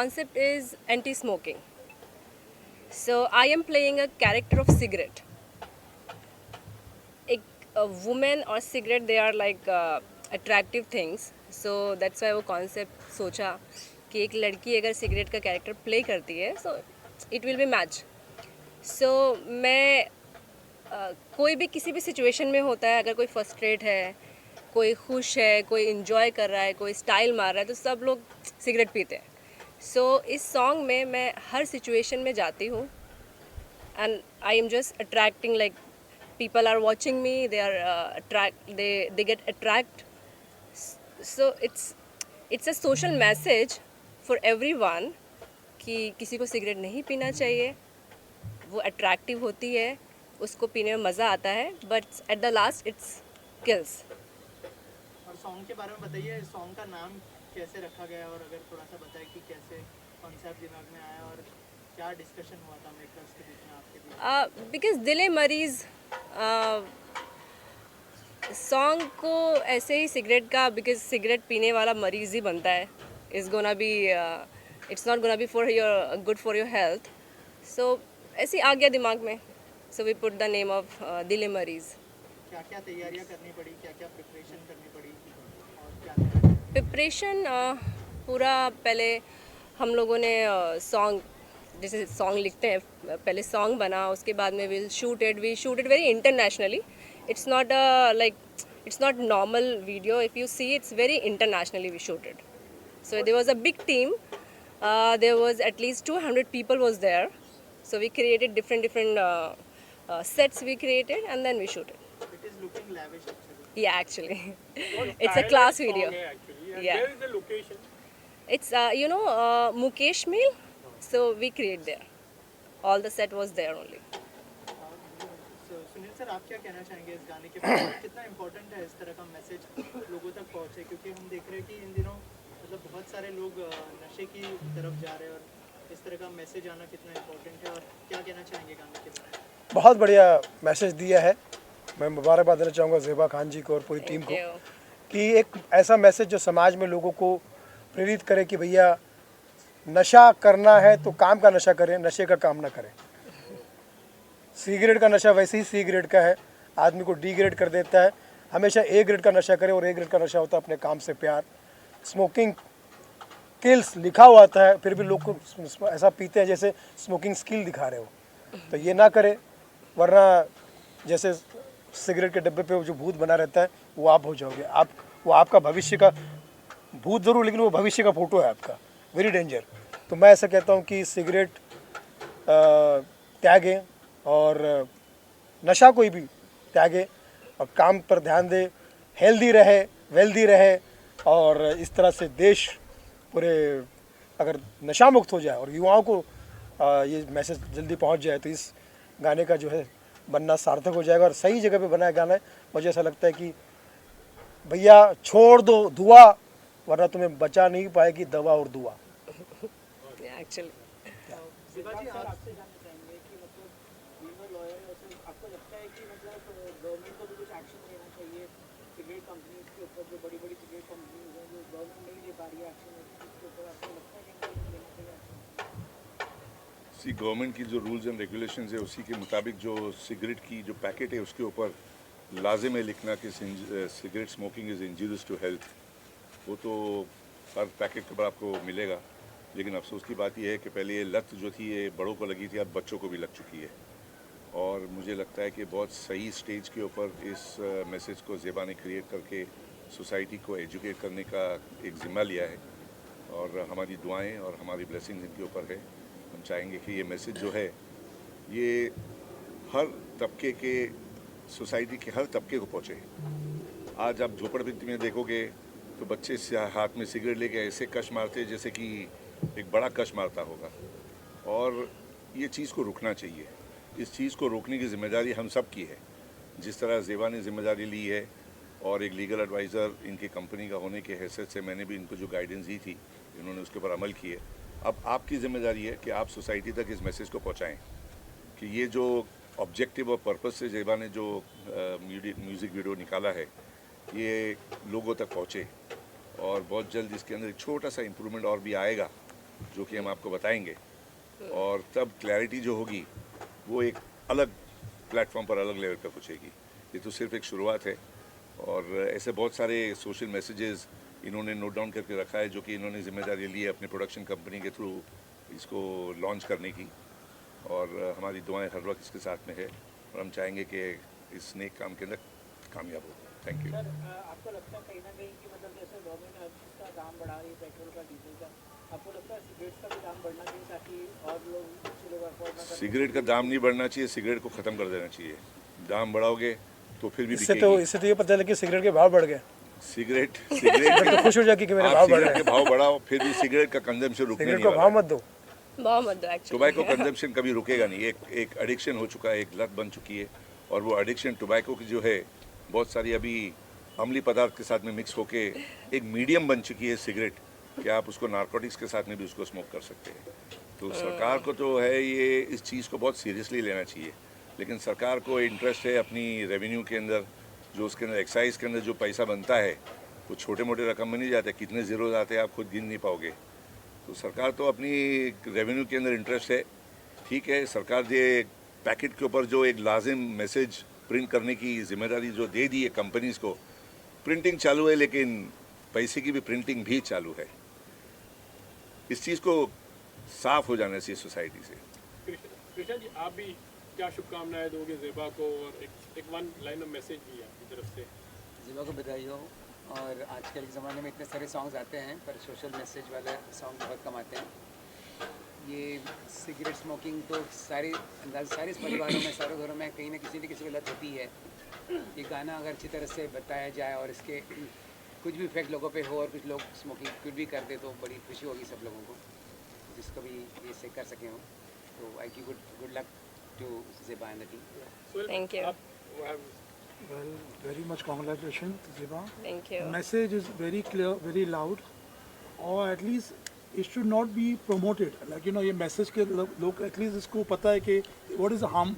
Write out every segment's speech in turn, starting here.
concept is anti-smoking. So I am playing a character of cigarette. A woman or cigarette, they are like attractive things. So that's why वो concept सोचा कि एक लड़की अगर cigarette का character play करती है, so it will be match. So मैं कोई भी किसी भी सिचुएशन में होता है, अगर कोई फ्रस्ट्रेट है, कोई खुश है, कोई इन्जॉय कर रहा है, कोई स्टाइल मार रहा है, तो सब लोग सिगरेट पीते हैं. सो इस सॉन्ग में मैं हर सिचुएशन में जाती हूँ and I am just attracting, like people are watching me, they are they get attract. So it's a social message for everyone कि किसी को सिगरेट नहीं पीना चाहिए. वो अट्रैक्टिव होती है, उसको पीने में मज़ा आता है, but at the last it's kills. और सॉन्ग के बारे में बताइए, सॉन्ग का नाम कैसे रखा गया और अगर थोड़ा सा बताएं कि कैसे कॉन्सेप्ट दिमाग में आया और क्या डिस्कशन हुआ था मेकर्स के बीच में, आपके बीच? बिकॉज दिले मरीज़ सॉन्ग को ऐसे ही सिगरेट का, बिकॉज सिगरेट पीने वाला मरीज़ ही बनता है. Is gonna be it's not gonna be for your good for your health. So ऐसे ही आ गया दिमाग में. So we put the name of दिले मरीज़. क्या क्या तैयारियां करनी पड़ी, क्या क्या प्रिपरेशन करनी पड़ी और क्या प्रिपरेशन पूरा पहले हम लोगों ने सॉन्ग, जैसे सॉन्ग लिखते हैं, पहले सॉन्ग बना, उसके बाद में we shoot it very internationally. It's not like it's not normal video. If you see, it's very internationally we shooted. So there was a big team. There was at least 200 people was there. So we created different sets we created and then we shooted. It is looking lavish actually. Yeah, actually. It's a class video. Yeah. Where is the location? It's Mukesh Mill. So we create there. All the set was there only. Sunil sir, आप क्या कहना चाहेंगे इस गाने के बारे में? कितना इम्पोर्टेंट है इस तरह का मैसेज लोगों तक पहुँचे, क्योंकि हम देख रहे हैं कि इन दिनों मतलब बहुत सारे लोग नशे की तरफ जा रहे हैं और इस तरह का मैसेज आना कितना इम्पोर्टेंट है और क्या कहना चाहेंगे गाने के बारे में? बहुत बढ़िया मैसेज दिया है. मैं मुबारकबाद देना चाहूँगा ज़ेबा खान जी को और पूरी टीम को कि एक ऐसा मैसेज जो समाज में लोगों को प्रेरित करे कि भैया नशा करना है तो काम का नशा करें, नशे का काम ना करें. सिगरेट का नशा वैसे ही सी ग्रेड का है, आदमी को डी ग्रेड कर देता है. हमेशा ए ग्रेड का नशा करें और ए ग्रेड का नशा होता है अपने काम से प्यार. स्मोकिंग किल्स लिखा हुआ आता है, फिर भी लोग को ऐसा पीते हैं जैसे स्मोकिंग स्किल दिखा रहे हो. तो ये ना करें, वरना जैसे सिगरेट के डब्बे पे जो भूत बना रहता है वो आप हो जाओगे. वो आपका भविष्य का भूत ज़रूर, लेकिन वो भविष्य का फ़ोटो है आपका. Very danger. तो मैं ऐसा कहता हूँ कि सिगरेट त्यागें और नशा कोई भी त्यागे और काम पर ध्यान दे, हेल्दी रहे, वेल्दी रहे और इस तरह से देश पूरे अगर नशा मुक्त हो जाए और युवाओं को ये मैसेज जल्दी पहुंच जाए तो इस गाने का जो है बनना सार्थक हो जाएगा. और सही जगह पे बना गाना है. मुझे ऐसा लगता है कि भैया छोड़ दो धुआं, वरना तुम्हें बचा नहीं पाएगी दवा और दुआ. Actually. शिवाजी, आपसे जानना चाहेंगे कि मतलब बीइंग अ लॉयर, आपको लगता है कि मतलब गवर्नमेंट को भी कुछ एक्शन लेना चाहिए सिगरेट कंपनीज के ऊपर, जो बड़ी बड़ी सिगरेट कंपनीज हैं जो गवर्नमेंट नहीं ले पा रही है एक्शन, उसके ऊपर आपको लगता है कि लेना चाहिए एक्शन? सी, गवर्नमेंट की जो रूल्स एंड रेगुलेशंस है उसी के मुताबिक जो सिगरेट की जो पैकेट है उसके ऊपर लाजिम है लिखना कि cigarette smoking is injurious to health. वो तो हर पैकेट के ऊपर आपको मिलेगा. लेकिन अफसोस की बात यह है कि पहले ये लत जो थी ये बड़ों को लगी थी, अब बच्चों को भी लग चुकी है. और मुझे लगता है कि बहुत सही स्टेज के ऊपर इस मैसेज को ज़ेबा ने क्रिएट करके सोसाइटी को एजुकेट करने का एक ज़िम्मा लिया है. और हमारी दुआएं और हमारी ब्लेसिंग्स इनके ऊपर है. हम चाहेंगे कि ये मैसेज जो है ये हर तबके के, सोसाइटी के हर तबके को पहुँचे. आज आप झोपड़पट्टी में देखोगे तो बच्चे हाथ में सिगरेट लेके ऐसे कश मारते हैं जैसे कि एक बड़ा कश मारता होगा. और ये चीज़ को रुकना चाहिए. इस चीज़ को रोकने की जिम्मेदारी हम सब की है. जिस तरह ज़ेबा ने जिम्मेदारी ली है और एक लीगल एडवाइज़र इनकी कंपनी का होने के हैसियत से मैंने भी इनको जो गाइडेंस दी थी, इन्होंने उसके ऊपर अमल किए. अब आपकी ज़िम्मेदारी है कि आप सोसाइटी तक इस मैसेज को पहुँचाएँ कि ये जो ऑब्जेक्टिव और पर्पस से ज़ेबा ने जो म्यूज़िक वीडियो निकाला है ये लोगों तक पहुँचे. और बहुत जल्द इसके अंदर एक छोटा सा इम्प्रूवमेंट और भी आएगा जो कि हम आपको बताएंगे, और तब क्लैरिटी जो होगी वो एक अलग प्लेटफॉर्म पर अलग लेवल पर पहुँचेगी। ये तो सिर्फ एक शुरुआत है, और ऐसे बहुत सारे सोशल मैसेजेस इन्होंने नोट डाउन करके रखा है, जो कि इन्होंने जिम्मेदारी ली है अपने प्रोडक्शन कंपनी के थ्रू इसको लॉन्च करने की, और हमारी दुआएं हर वक्त इसके साथ में है, और हम चाहेंगे कि इस नेक काम के अंदर कामयाब हो। Thank you. सर आपको लगता है कहीं ना कहीं कि मतलब जैसे गवर्नमेंट हर चीज़ का दाम बढ़ा रही है, पेट्रोल का, डीजल का, आपको लगता है सिगरेट्स का भी दाम बढ़ना चाहिए ताकि और लोग कुछ लोग अफोर्ड ना कर सिगरेट का दाम नहीं बढ़ना चाहिए, सिगरेट को ख़त्म कर देना चाहिए। दाम बढ़ाओगे तो फिर भी इससे बिकेगी। तो ये पता चला कि सिगरेट के भाव बढ़ गए, सिगरेट तो खुश हो जाए कि मेरे आप भाव बढ़ सिगरेट रहे के हैं। भाव बढ़ाओ, फिर भी सिगरेट का कंजम्पशन रुकने सिगरेट नहीं को वाला भाव है। मत दो। बहुत मत दो एक्चुअली। टोबैको कंजम्पशन कभी रुकेगा नहीं, एक एडिक्शन हो चुका है, एक लत बन चुकी है, और वो एडिक्शन टोबैको की जो है बहुत सारी अभी अम्लीय पदार्थ के साथ में मिक्स होके एक मीडियम बन चुकी है सिगरेट, कि आप उसको नारकोटिक्स के साथ में भी उसको स्मोक कर सकते हैं। तो सरकार को तो है ये इस चीज़ को बहुत सीरियसली लेना चाहिए, लेकिन सरकार को इंटरेस्ट है अपनी रेवेन्यू के अंदर, जो उसके अंदर एक्साइज के अंदर जो पैसा बनता है वो छोटे मोटे रकम में नहीं जाते, कितने ज़ीरो आते हैं आप खुद गिन नहीं पाओगे। तो सरकार तो अपनी रेवेन्यू के अंदर इंटरेस्ट है। ठीक है, सरकार ये पैकेट के ऊपर जो एक लाजिम मैसेज प्रिंट करने की जिम्मेदारी जो दे दी है कंपनीज को, प्रिंटिंग चालू है, लेकिन पैसे की भी प्रिंटिंग भी चालू है। इस चीज़ को साफ हो जाना चाहिए सोसाइटी से। कृष्णा जी, आप भी क्या शुभकामनाएं दोगे ज़ेबा को, और एक वन लाइन ऑफ मैसेज भी है आपकी तरफ से? ज़ेबा को बधाई हो। और आजकल के ज़माने में इतने सारे सॉन्ग्स आते हैं, पर सोशल मैसेज वाले सॉन्ग बहुत कम आते हैं। ये सिगरेट स्मोकिंग तो सारे परिवारों में, सारे घरों में कहीं ना किसी न किसी को लत होती है। ये गाना अगर अच्छी तरह से बताया जाए और इसके कुछ भी इफेक्ट लोगों पे हो, और कुछ लोग स्मोकिंग कुछ भी कर दे, तो बड़ी खुशी होगी सब लोगों को, जिसको भी ये से कर सके हो। तो I give good luck to Zeba and the team. Thank you. Well, very much congratulations, Ziba. Thank you. The message is very clear, very loud, or at least it should not be promoted. Like ये message के लोग at least इसको पता है कि what is the harm,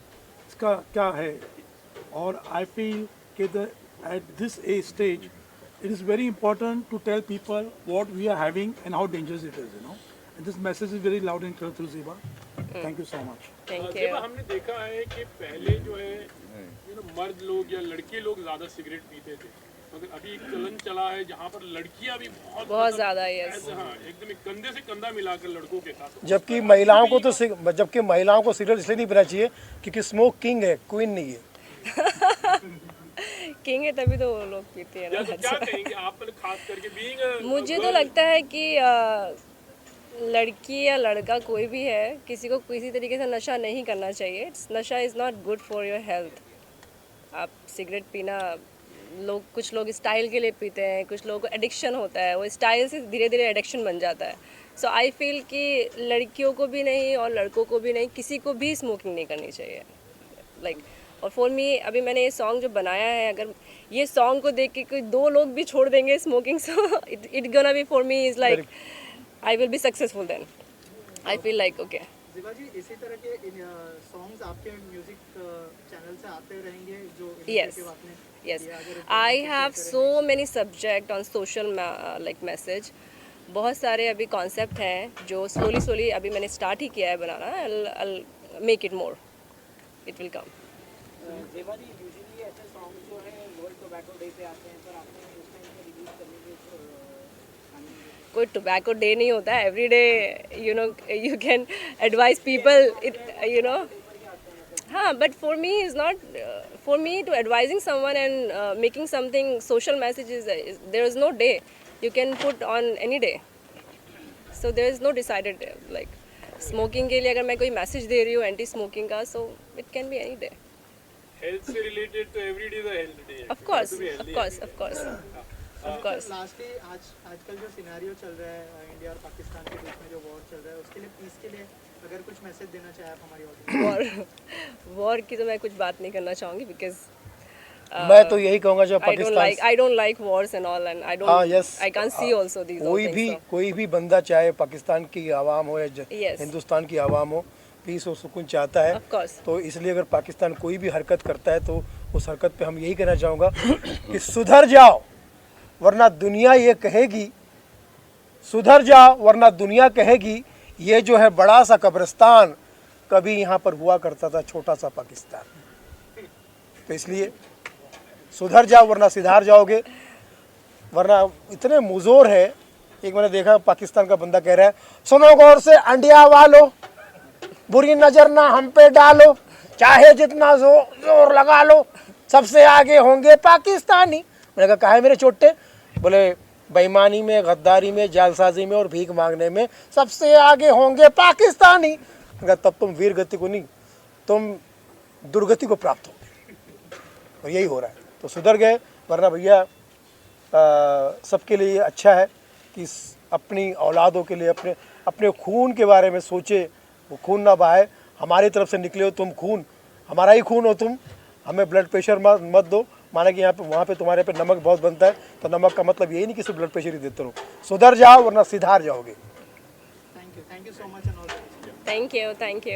इसका क्या है। और I feel कि at this age stage, it is very important to tell people what we are having and how dangerous it is, And this message is very loud and clear through Ziba. Thank you so much. Thank you. Zeba, हमने देखा है कि पहले जो है मर्द लोग या लड़के लोग ज़्यादा सिगरेट पीते थे, मगर अभी एक चलन चला है जहाँ पर लड़कियाँ भी बहुत ज़्यादा, yes. हाँ, एकदम एक कंधे से कंधा मिलाकर लड़कों के साथ। जबकि महिलाओं को सिगरेट इसलिए नहीं पीना चाहिए क्योंकि स्मोक किंग है, क्वीन नहीं है। किंग है तभी तो वो लोग पीते हैं ना। क्या कहेंगे आप खास करके बीइंग? मुझे तो लगता है कि लड़की या लड़का कोई भी है, किसी को किसी तरीके से नशा नहीं करना चाहिए। नशा is not good for your health. आप सिगरेट पीना, कुछ लोग स्टाइल के लिए पीते हैं, कुछ लोगों को एडिक्शन होता है, वो स्टाइल से धीरे धीरे एडिक्शन बन जाता है। सो आई फील कि लड़कियों को भी नहीं और लड़कों को भी नहीं, किसी को भी स्मोकिंग नहीं करनी चाहिए। लाइक और फॉर मी, अभी मैंने ये सॉन्ग जो बनाया है, अगर ये सॉन्ग को देख के कोई 2 लोग भी छोड़ देंगे smoking, so it gonna be for me is like I will be successful then. I feel like okay. Zeba ji, इसी तरह के सॉन्ग्स आपके म्यूजिक चैनल से आते रहेंगे जो Yes. initiative आपने Yes, लिया, अगर I have so many subject on social like message. बहुत सारे अभी कॉन्सेप्ट हैं जो स्लोली अभी मैंने स्टार्ट ही किया है बनाना। I'll make it more. It will come. Zeba ji, usually ऐसे सॉन्ग्स जो है वर्ल्ड टोबैको डे पे आते हैं, पर आपने उस टाइम पे रिलीज करने के कोई टोबैको डे नहीं होता है। Every day you can advise people, हाँ, but for me is not for me to advising someone and making something social message is there is no day. You can put on any day. So there is no decided day. Like smoking के लिए अगर मैं कोई message दे रही हूँ anti smoking का, so it can be any day. Health से related तो every day the health day है। Of course. लास्टली आजकल जो सिनेरियो चल रहा है इंडिया और पाकिस्तान के बीच में, जो वॉर चल रहा है, उसके लिए पीस के लिए अगर कुछ मैसेज देना चाहे आप हमारी ऑडियंस। वॉर की तो मैं कुछ बात नहीं करना चाहूँगी बिकॉज मैं तो यही कहूंगा जो I don't like wars and all, and I can't see also these all things. कोई भी बंदा, चाहे पाकिस्तान की आवाम हो या Yes. हिंदुस्तान की आवाम हो, पीस और सुकून चाहता है। Of course. तो इसलिए अगर पाकिस्तान कोई भी हरकत करता है तो उस हरकत पे हम यही कहना चाहूँगा कि सुधर जाओ, वरना दुनिया ये कहेगी सुधर जा वरना दुनिया कहेगी ये जो है बड़ा सा कब्रिस्तान, कभी यहाँ पर हुआ करता था छोटा सा पाकिस्तान। तो इसलिए सुधर जाओ वरना सिधार जाओगे, वरना इतने मुजोर है। एक मैंने देखा पाकिस्तान का बंदा कह रहा है, सुनो गौर से अंडिया वालो, बुरी नज़र ना हम पे डालो, चाहे जितना जोर लगा लो, सबसे आगे होंगे पाकिस्तानी। मैंने कहा काहे मेरे चोटे? बोले बेईमानी में, गद्दारी में, जालसाजी में और भीख मांगने में सबसे आगे होंगे पाकिस्तानी। मैंने कहा तब तुम वीर गति को नहीं, तुम दुर्गति को प्राप्त होगे। और यही हो रहा है। तो सुधर गए, वरना भैया सबके लिए अच्छा है कि अपनी औलादों के लिए अपने खून के बारे में सोचे, वो खून ना बहाए। हमारी तरफ से निकले हो तुम खून, हमारा ही खून हो तुम, हमें ब्लड प्रेशर मत दो। माना कि यहाँ पे वहाँ पे तुम्हारे पे नमक बहुत बनता है, तो नमक का मतलब यही नहीं कि सिर्फ ब्लड प्रेशर ही देते रहो। सुधर जाओ वरना सिधार जाओगे। Thank you so much and all. Thank you, thank you.